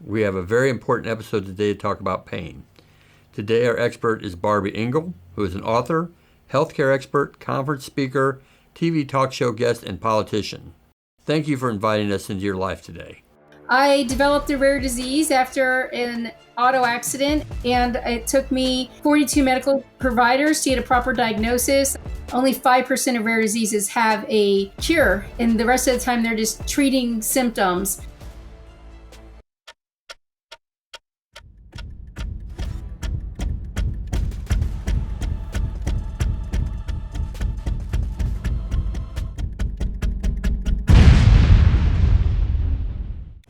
We have a very important episode today to talk about pain. Today, our expert is Barby Ingle, who is an author, healthcare expert, conference speaker, TV talk show guest, and politician. Thank you for inviting us into your life today. I developed a rare disease after an auto accident, and it took me 42 medical providers to get a proper diagnosis. Only 5% of rare diseases have a cure, and the rest of the time they're just treating symptoms.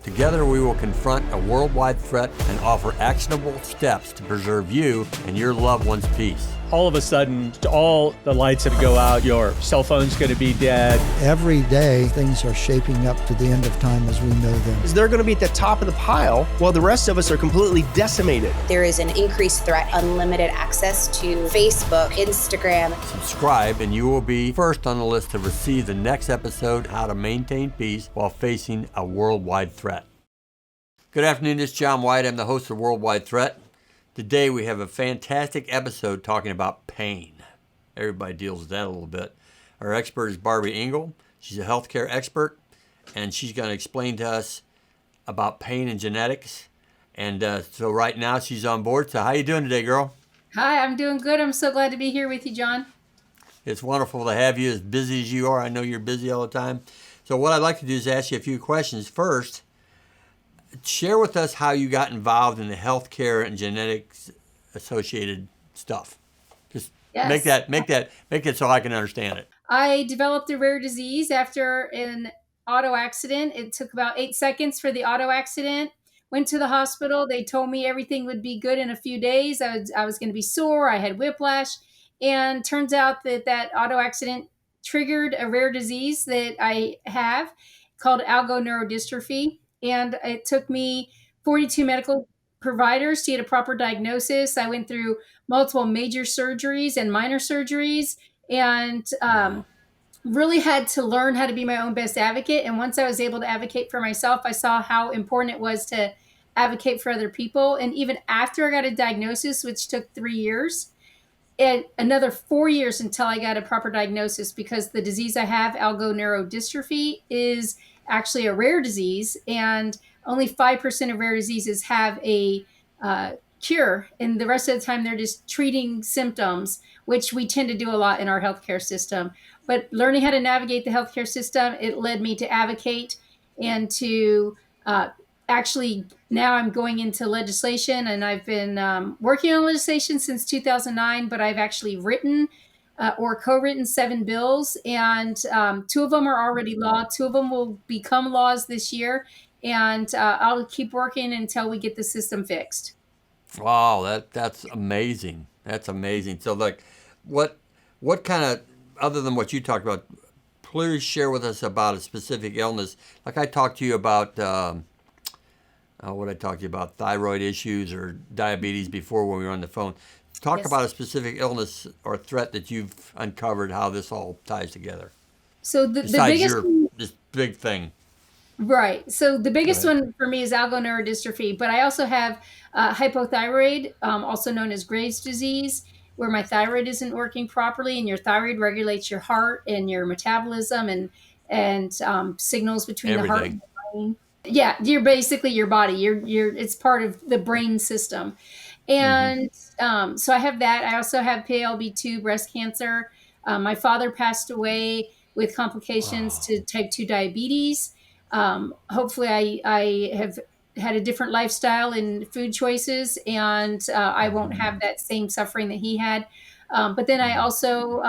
Together, we will confront a worldwide threat and offer actionable steps to preserve you and your loved one's peace. All of a sudden, all the lights that go out, your cell phone's going to be dead. Every day, things are shaping up to the end of time as we know them. They're going to be at the top of the pile while the rest of us are completely decimated. There is an increased threat, unlimited access to Facebook, Instagram. Subscribe and you will be first on the list to receive the next episode, How to Maintain Peace While Facing a Worldwide Threat. Good afternoon, this is John White. I'm the host of Worldwide Threat. Today we have a fantastic episode talking about pain. Everybody deals with that a little bit. Our expert is Barby Ingle. She's a healthcare expert, and she's going to explain to us about pain and genetics. And so right now she's on board. So how you doing today, girl? Hi, I'm doing good. I'm so glad to be here with you, John. It's wonderful to have you as busy as you are. I know you're busy all the time. So what I'd like to do is ask you a few questions. First, share with us how you got involved in the healthcare and genetics associated stuff. Just Yes. make it so I can understand it. I developed a rare disease after an auto accident. It took about 8 seconds for the auto accident. Went to the hospital. They told me everything would be good in a few days. I was going to be sore. I had whiplash. And turns out that auto accident triggered a rare disease that I have called algoneurodystrophy. And it took me 42 medical providers to get a proper diagnosis. I went through multiple major surgeries and minor surgeries, and really had to learn how to be my own best advocate. And once I was able to advocate for myself, I saw how important it was to advocate for other people. And even after I got a diagnosis, which took 3 years, and another 4 years until I got a proper diagnosis, because the disease I have, algoneurodystrophy, is actually a rare disease, and only 5% of rare diseases have a cure, and the rest of the time they're just treating symptoms, which we tend to do a lot in our healthcare system. But learning how to navigate the healthcare system, it led me to advocate and to actually now I'm going into legislation, and I've been working on legislation since 2009, but I've actually written or co-written 7 bills, and 2 of them are already law. 2 of them will become laws this year, and I'll keep working until we get the system fixed. Wow, that's amazing. That's amazing. So like, what kind of, other than what you talked about, please share with us about a specific illness. Like I talked to you about, what I talked to you about, thyroid issues or diabetes before when we were on the phone. Talk Yes. about a specific illness or threat that you've uncovered, how this all ties together. So the Besides biggest this big thing. Right. So the biggest one for me is algoneurodystrophy, but I also have hypothyroid, also known as Graves' disease, where my thyroid isn't working properly, and your thyroid regulates your heart and your metabolism and signals between the heart and Everything. the brain. Yeah, you're basically your body. It's part of the brain system, and so I have that. I also have PLB2 breast cancer. My father passed away with complications to type 2 diabetes. Hopefully I have had a different lifestyle and food choices, and I won't have that same suffering that he had. But then I also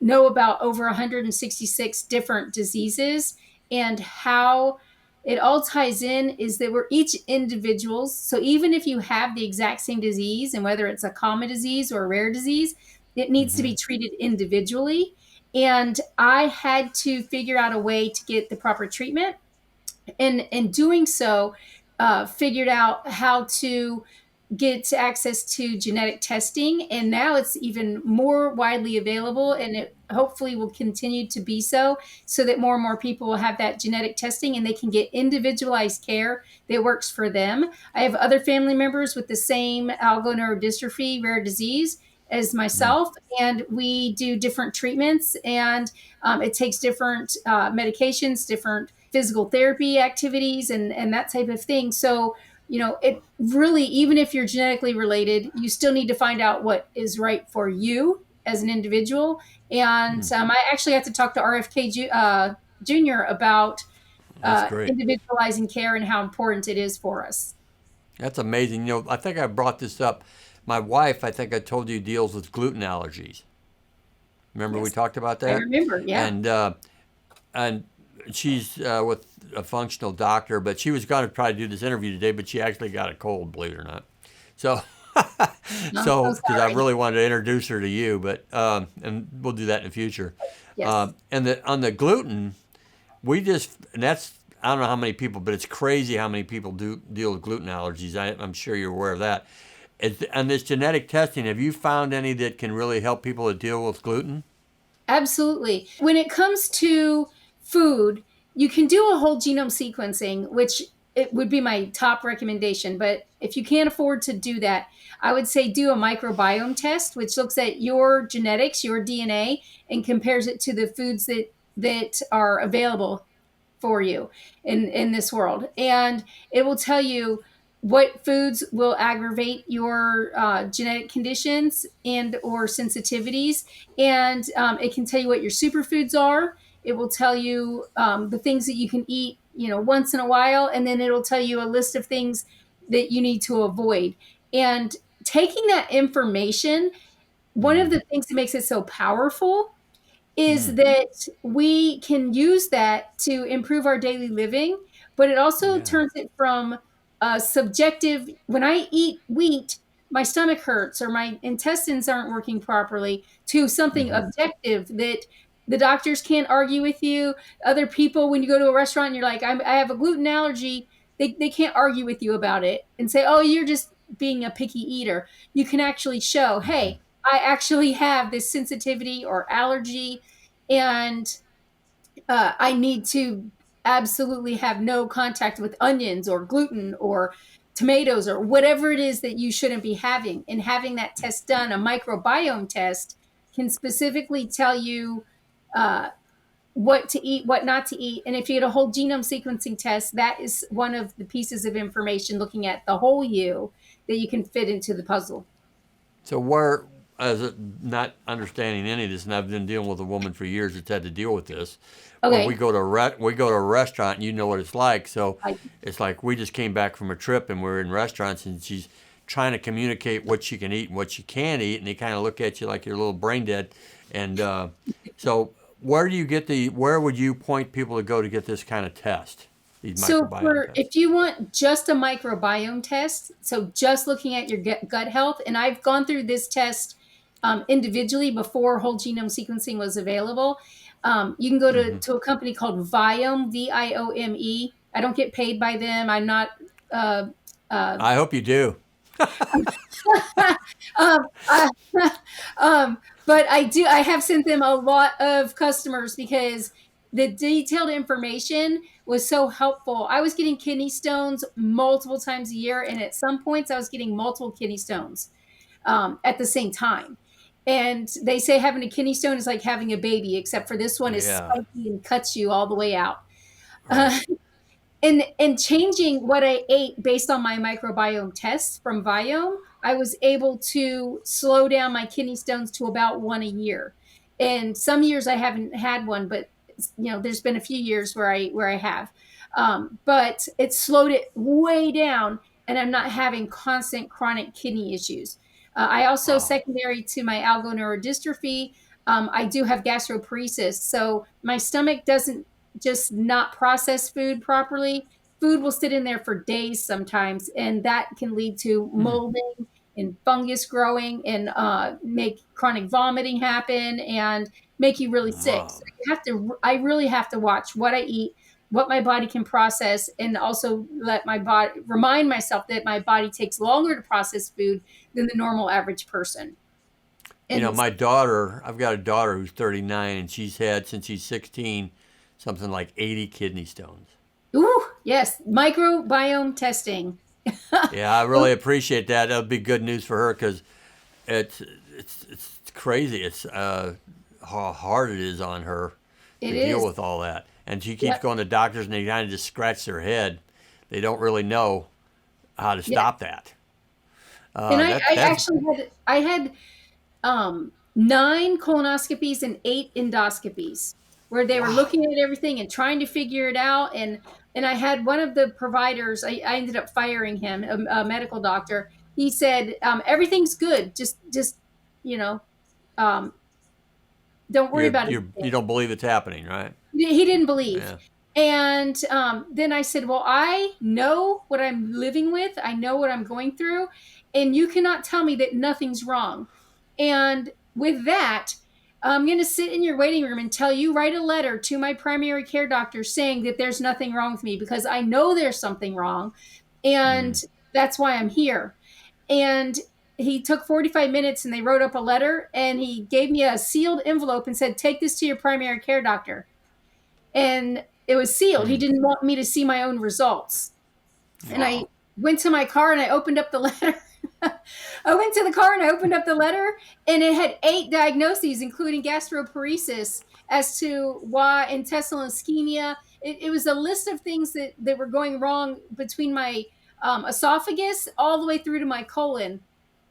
know about over 166 different diseases, and how it all ties in is that we're each individuals. So even if you have the exact same disease, and whether it's a common disease or a rare disease, it needs to be treated individually. And I had to figure out a way to get the proper treatment. And in doing so, figured out how to get access to genetic testing, and now it's even more widely available, and it hopefully will continue to be so that more and more people will have that genetic testing and they can get individualized care that works for them. I have other family members with the same algoneurodystrophy rare disease as myself, and we do different treatments, and it takes different medications, different physical therapy activities, and that type of thing. So it really, even if you're genetically related, you still need to find out what is right for you as an individual. And I actually have to talk to RFK Jr. about That's great. individualizing care and how important it is for us. That's amazing. I think I brought this up. My wife, I think I told you, deals with gluten allergies. Remember we Yes, talked about I that? remember. Yeah. And she's with a functional doctor, but she was going to try to do this interview today, but she actually got a cold, believe it or not. So, I'm so because I sorry. really wanted to introduce her to you, but and we'll do that in the future. Yes. And on the gluten, and that's, I don't know how many people, but it's crazy how many people do deal with gluten allergies. I'm sure you're aware of that. And this genetic testing, have you found any that can really help people that deal with gluten? Absolutely. When it comes to food, you can do a whole genome sequencing, which it would be my top recommendation. But if you can't afford to do that, I would say do a microbiome test, which looks at your genetics, your DNA, and compares it to the foods that are available for you in this world, and it will tell you what foods will aggravate your genetic conditions and or sensitivities, and it can tell you what your superfoods are. It will tell you the things that you can eat once in a while, and then it'll tell you a list of things that you need to avoid. And taking that information, one of the things that makes it so powerful is that we can use that to improve our daily living, but it also Yeah. turns it from a subjective, when I eat wheat, my stomach hurts or my intestines aren't working properly, to something objective that the doctors can't argue with you. Other people, when you go to a restaurant and you're like, I have a gluten allergy, they can't argue with you about it and say, oh, you're just being a picky eater. You can actually show, hey, I actually have this sensitivity or allergy, and I need to absolutely have no contact with onions or gluten or tomatoes or whatever it is that you shouldn't be having. And having that test done, a microbiome test, can specifically tell you uh, what to eat, what not to eat. And if you get a whole genome sequencing test, that is one of the pieces of information looking at the whole you that you can fit into the puzzle. So where, as not understanding any of this, and I've been dealing with a woman for years that's had to deal with this. Where Okay. we go to a restaurant, and you know what it's like. So I, it's like we just came back from a trip, and we're in restaurants, and she's trying to communicate what she can eat and what she can't eat, and they kind of look at you like you're a little brain dead. And so where would you point people to go to get this kind of test? These So microbiome tests. if you want just a microbiome test, so just looking at your gut health, and I've gone through this test individually before whole genome sequencing was available. You can go to a company called Viome, Viome. I don't get paid by them. I'm not. Uh, I hope you do. um, uh, but I do. I have sent them a lot of customers because the detailed information was so helpful. I was getting kidney stones multiple times a year, and at some points, I was getting multiple kidney stones at the same time. And they say having a kidney stone is like having a baby, except for this one is Yeah. spiky and cuts you all the way out. Right. And changing what I ate based on my microbiome tests from Viome, I was able to slow down my kidney stones to about one a year. And some years I haven't had one, but there's been a few years where I have. But it slowed it way down, and I'm not having constant chronic kidney issues. I also, Wow. secondary to my algoneurodystrophy, I do have gastroparesis, so my stomach doesn't just not process food properly. Food will sit in there for days sometimes, and that can lead to molding and fungus growing and make chronic vomiting happen and make you really sick. Wow. So I really have to watch what I eat, what my body can process, and also let my body remind myself that my body takes longer to process food than the normal average person. You know, And my daughter, I've got a daughter who's 39, and she's had, since she's 16, something like 80 kidney stones. ooh, yes, microbiome testing. Yeah, I really appreciate that. That would be good news for her because it's crazy. It's how hard it is on her It to deal is. with all that. And she keeps Yep. going to doctors, and they kind of just scratch their head. They don't really know how to Yeah. stop that. And I That's actually had 9 colonoscopies and 8 endoscopies where they were wow. looking at everything and trying to figure it out. And I had one of the providers, I ended up firing him, a medical doctor. He said, everything's good. Just, you know, um, don't worry about You it. don't believe it's happening, right? He didn't believe. Yeah. And then I said, well, I know what I'm living with. I know what I'm going through. And you cannot tell me that nothing's wrong. And with that, I'm going to sit in your waiting room and tell you, write a letter to my primary care doctor saying that there's nothing wrong with me, because I know there's something wrong. And Mm. that's why I'm here. And he took 45 minutes and they wrote up a letter, and he gave me a sealed envelope and said, take this to your primary care doctor. And it was sealed. He Mm. didn't want me to see my own results. And I Wow. went to my car and I opened up the letter. I went to the car and I opened up the letter, and it had 8 diagnoses, including gastroparesis, as to why, intestinal ischemia. It was a list of things that were going wrong between my esophagus all the way through to my colon,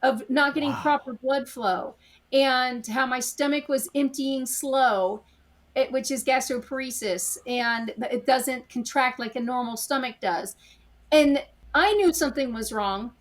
of not getting Wow. proper blood flow, and how my stomach was emptying slow, which is gastroparesis, and it doesn't contract like a normal stomach does. And I knew something was wrong,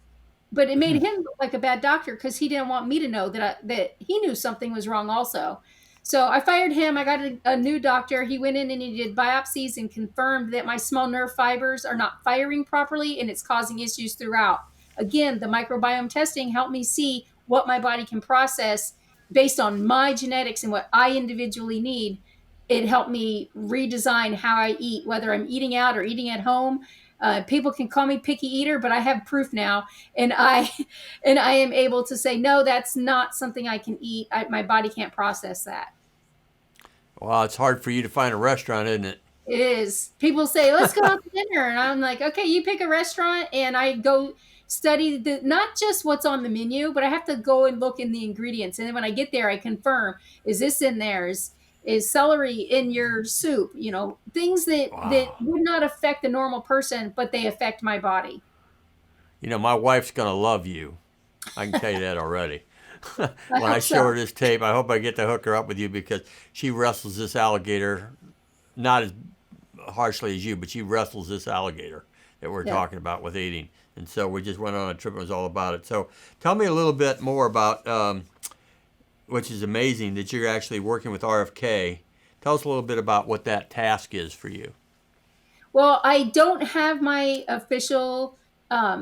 but it made him look like a bad doctor because he didn't want me to know that he knew something was wrong also. So I fired him. I got a new doctor. He went in and he did biopsies and confirmed that my small nerve fibers are not firing properly, and it's causing issues throughout. Again, the microbiome testing helped me see what my body can process based on my genetics and what I individually need. It helped me redesign how I eat, whether I'm eating out or eating at home. People can call me picky eater, but I have proof now, and I and I am able to say, no, that's not something I can eat. My body can't process that. Well, it's hard for you to find a restaurant, isn't it? It is. People say, let's go out to dinner. And I'm like, okay, you pick a restaurant, and I go study not just what's on the menu, but I have to go and look in the ingredients. And then when I get there, I confirm, is this in there? Is celery in your soup? Things that Wow. would not affect a normal person, but they affect my body. You know, my wife's going to love you. I can tell you that already. I When I hope show so. her this tape, I hope I get to hook her up with you because she wrestles this alligator, not as harshly as you, but she wrestles this alligator that we're Yeah. talking about with eating. And so we just went on a trip and it was all about it. So tell me a little bit more about, which is amazing that you're actually working with RFK. Tell us a little bit about what that task is for you. Well, I don't have my official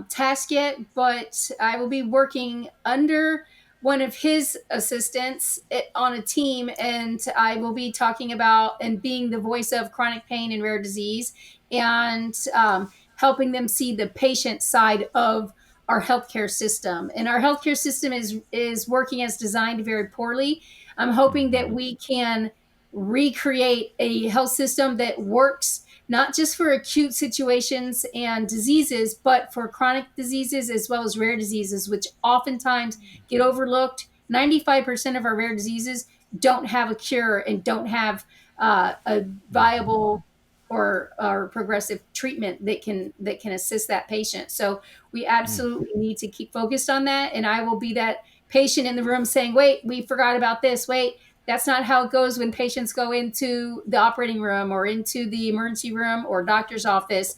task yet, but I will be working under one of his assistants on a team, and I will be talking about and being the voice of chronic pain and rare disease, and helping them see the patient side of our healthcare system. And our healthcare system is working as designed very poorly. I'm hoping that Mm-hmm. we can recreate a health system that works not just for acute situations and diseases, but for chronic diseases as well as rare diseases, which oftentimes get overlooked. 95% of our rare diseases don't have a cure and don't have a viable or progressive treatment that can assist that patient. So we absolutely need to keep focused on that. And I will be that patient in the room saying, wait, we forgot about this. Wait, that's not how it goes when patients go into the operating room or into the emergency room or doctor's office.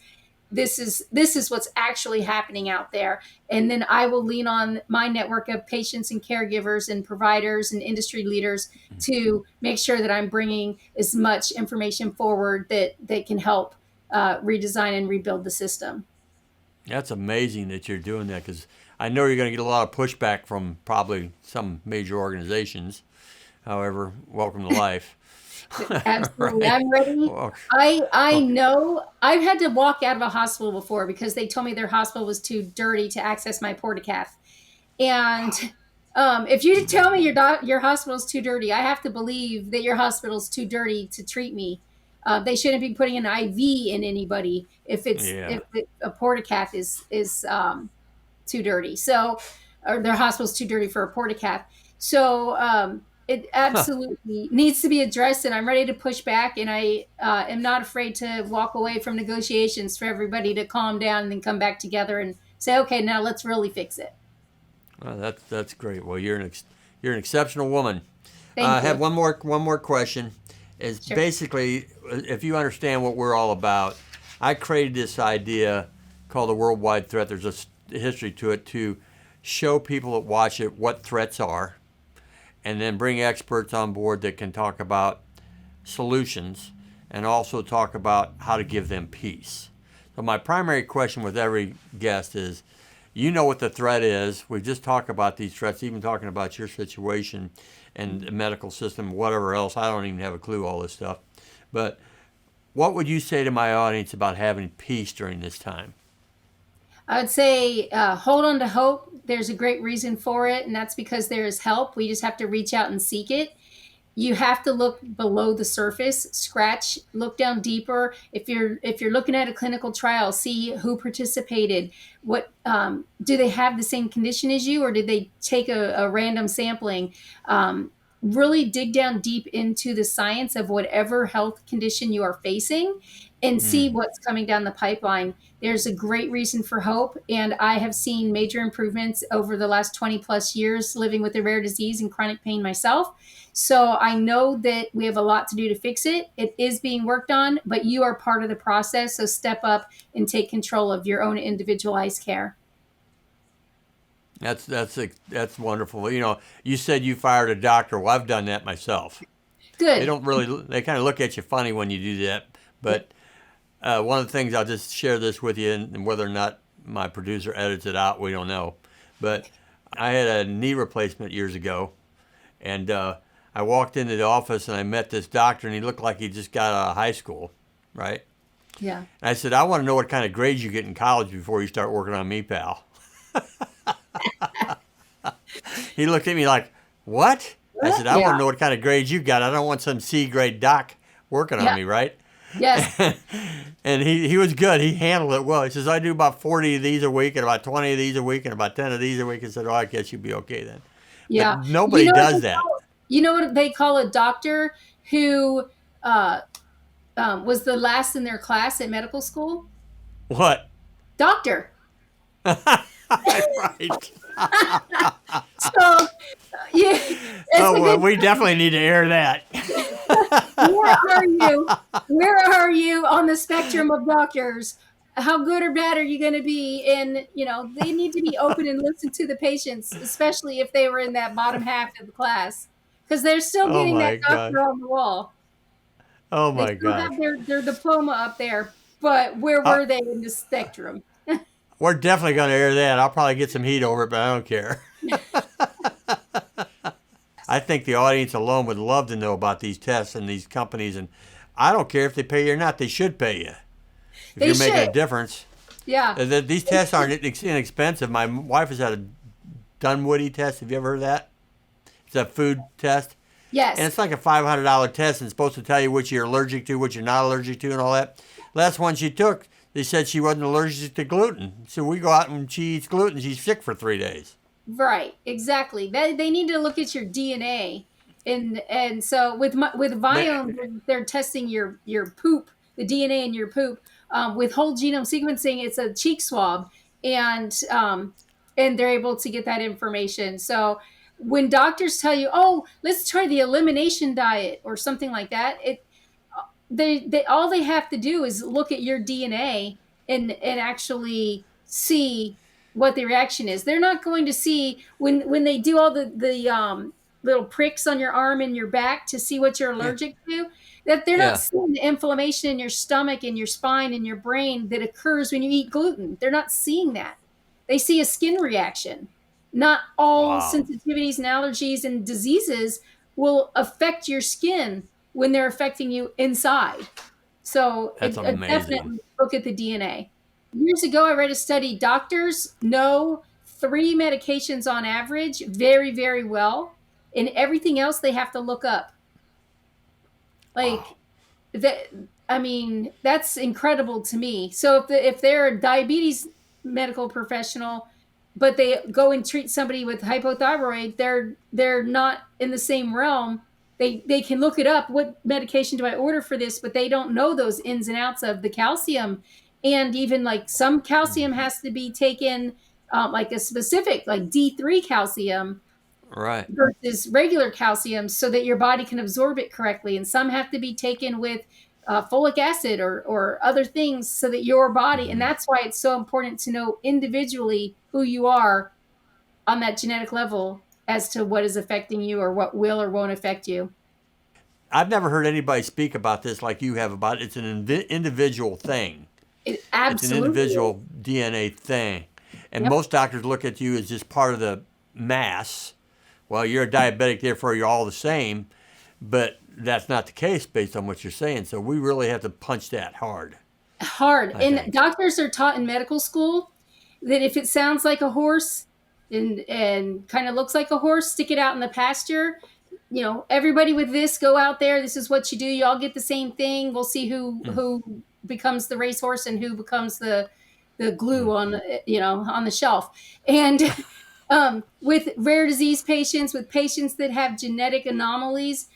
This is what's actually happening out there. And then I will lean on my network of patients and caregivers and providers and industry leaders to make sure that I'm bringing as much information forward that can help redesign and rebuild the system. That's amazing that you're doing that because I know you're going to get a lot of pushback from probably some major organizations. However, welcome to life. Absolutely. I'm ready. Well, I okay. know I've had to walk out of a hospital before because they told me their hospital was too dirty to access my portacath. And if you tell me your hospital's too dirty, I have to believe that your hospital's too dirty to treat me. They shouldn't be putting an IV in anybody Yeah. if a portacath is too dirty. So, or their hospital's too dirty for a portacath. So, it absolutely needs to be addressed, and I'm ready to push back. And I am not afraid to walk away from negotiations for everybody to calm down and then come back together and say, okay, now let's really fix it. Well, that's great. Well, you're an exceptional woman. I Thank have you. one more question. Is Sure. basically, if you understand what we're all about, I created this idea called the worldwide threat. There's a history to it to show people that watch it what threats are, and then bring experts on board that can talk about solutions and also talk about how to give them peace. So my primary question with every guest is, you know what the threat is. We've just talked about these threats, even talking about your situation and the medical system, whatever else. I don't even have a clue all this stuff. But what would you say to my audience about having peace during this time? I would say hold on to hope. There's a great reason for it, and that's because there is help. We just have to reach out and seek it. You have to look below the surface, scratch, look down deeper. If you're looking at a clinical trial, see who participated. What do they have the same condition as you, or did they take a random sampling? Really dig down deep into the science of whatever health condition you are facing and see Mm. what's coming down the pipeline. There's a great reason for hope, and I have seen major improvements over the last 20 plus years living with a rare disease and chronic pain myself. So I know that we have a lot to do to fix it. It is being worked on, but you are part of the process. So step up and take control of your own individualized care. That's wonderful. You know, you said you fired a doctor. Well, I've done that myself. They Good. don't really. They kind of look at you funny when you do that. But one of the things, I'll just share this with you, and whether or not my producer edits it out, we don't know. But I had a knee replacement years ago, and I walked into the office and I met this doctor, and he looked like he just got out of high school, right? Yeah. And I said, I want to know what kind of grades you get in college before you start working on me, pal. He looked at me like, what? I said, I want to Yeah. know what kind of grades you got. I don't want some C grade doc working on Yeah. me, right? Yes. And he was good. He handled it well. He says, I do about 40 of these a week and about 20 of these a week and about 10 of these a week. I said, oh, I guess you'd be okay then. But Yeah. You nobody know what does they that. call, you know what they call a doctor who uh, was the last in their class at medical school? What? Doctor. Right. So yeah, it's Oh, a well, good. we definitely need to air that. Where are you? Where are you on the spectrum of doctors? How good or bad are you going to be? And they need to be open and listen to the patients, especially if they were in that bottom half of the class, because they're still Oh getting that my doctor gosh. on the wall. Oh They my still gosh. have their diploma up there, but where Uh, were they in the spectrum? we're definitely going to air that. I'll probably get some heat over it, but I don't care. I think the audience alone would love to know about these tests and these companies. And I don't care if they pay you or not. They should pay you if They you're making should. a difference. Yeah. These tests aren't inexpensive. My wife has had a Dunwoody test. Have you ever heard of that? It's a food test. And Yes. it's like a $500 test, and it's supposed to tell you what you're allergic to, what you're not allergic to, and all that. Last one she took, they said she wasn't allergic to gluten. So we go out and she eats gluten. She's sick for 3 days. Right, exactly. They need to look at your DNA, and so with They, Viome, they're testing your poop, the DNA in your poop. With whole genome sequencing, it's a cheek swab, and they're able to get that information. So when doctors tell you, "Oh, let's try the elimination diet" or something like that, they all they have to do is look at your DNA and actually see what the reaction is. They're not going to see when they do all the little pricks on your arm and your back to see what you're yeah, allergic to. That they're not yeah. seeing the inflammation in your stomach and your spine and your brain that occurs when you eat gluten. They're not seeing that. They see a skin reaction. Not all Wow. sensitivities and allergies and diseases will affect your skin when they're affecting you inside. So That's amazing. Definitely look at the DNA. Years ago, I read a study. Doctors know 3 medications on average very, very well, and everything else they have to look up. Like that, I mean, that's incredible to me. So if they're a diabetes medical professional, but they go and treat somebody with hypothyroid, they're not in the same realm. They can look it up. What medication do I order for this? But they don't know those ins and outs of the calcium, and even like some calcium has to be taken, like a specific like D3 calcium Right. versus regular calcium, so that your body can absorb it correctly. And some have to be taken with folic acid or other things, so that your body, and that's why it's so important to know individually who you are on that genetic level as to what is affecting you or what will or won't affect you. I've never heard anybody speak about this like you have about it. It's an individual thing. It absolutely It's an individual DNA thing. And Yep. most doctors look at you as just part of the mass. Well, you're a diabetic, therefore you're all the same. But that's not the case based on what you're saying. So we really have to punch that hard. hard. I And think. doctors are taught in medical school that if it sounds like a horse and kind of looks like a horse, stick it out in the pasture. You know, everybody with this, go out there. This is what you do. You all get the same thing. We'll see who becomes the racehorse and who becomes the glue on the shelf. And with rare disease patients, with patients that have genetic anomalies,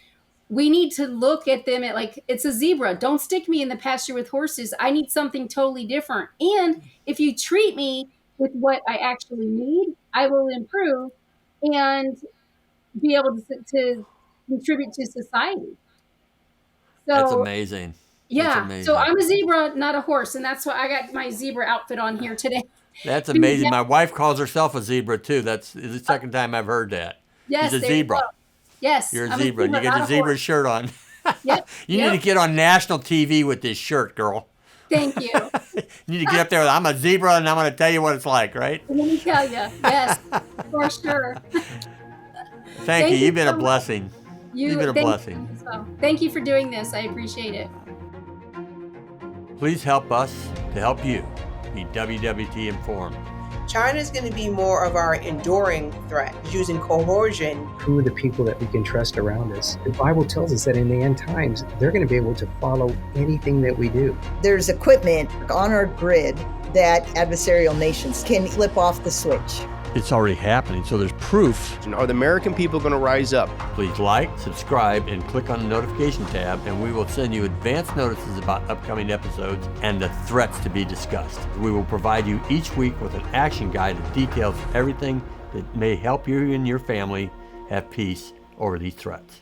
we need to look at them at like, it's a zebra. Don't stick me in the pasture with horses. I need something totally different. And if you treat me with what I actually need, I will improve and be able to contribute to society. So That's amazing. yeah. That's amazing. So I'm a zebra, not a horse. And that's why I got my zebra outfit on here today. That's amazing. My wife calls herself a zebra too. That's the second time I've heard that. Yes, She's a there you zebra. go. Yes. You're a I'm zebra. And you get not your a zebra horse. shirt on. Yep. You Yep. need to get on national TV with this shirt, girl. Thank you. You need to get up there with, I'm a zebra and I'm going to tell you what it's like, right? Let me tell you. Yes, for sure. Thank you. You've been so a much. blessing. You've been a thank blessing. you. So, thank you for doing this. I appreciate it. Please help us to help you be WWT informed. China is going to be more of our enduring threat, using coercion. Who are the people that we can trust around us? The Bible tells us that in the end times, they're going to be able to follow anything that we do. There's equipment on our grid that adversarial nations can flip off the switch. It's already happening, so there's proof. Are the American people going to rise up? Please like, subscribe, and click on the notification tab, and we will send you advance notices about upcoming episodes and the threats to be discussed. We will provide you each week with an action guide that details everything that may help you and your family have peace over these threats.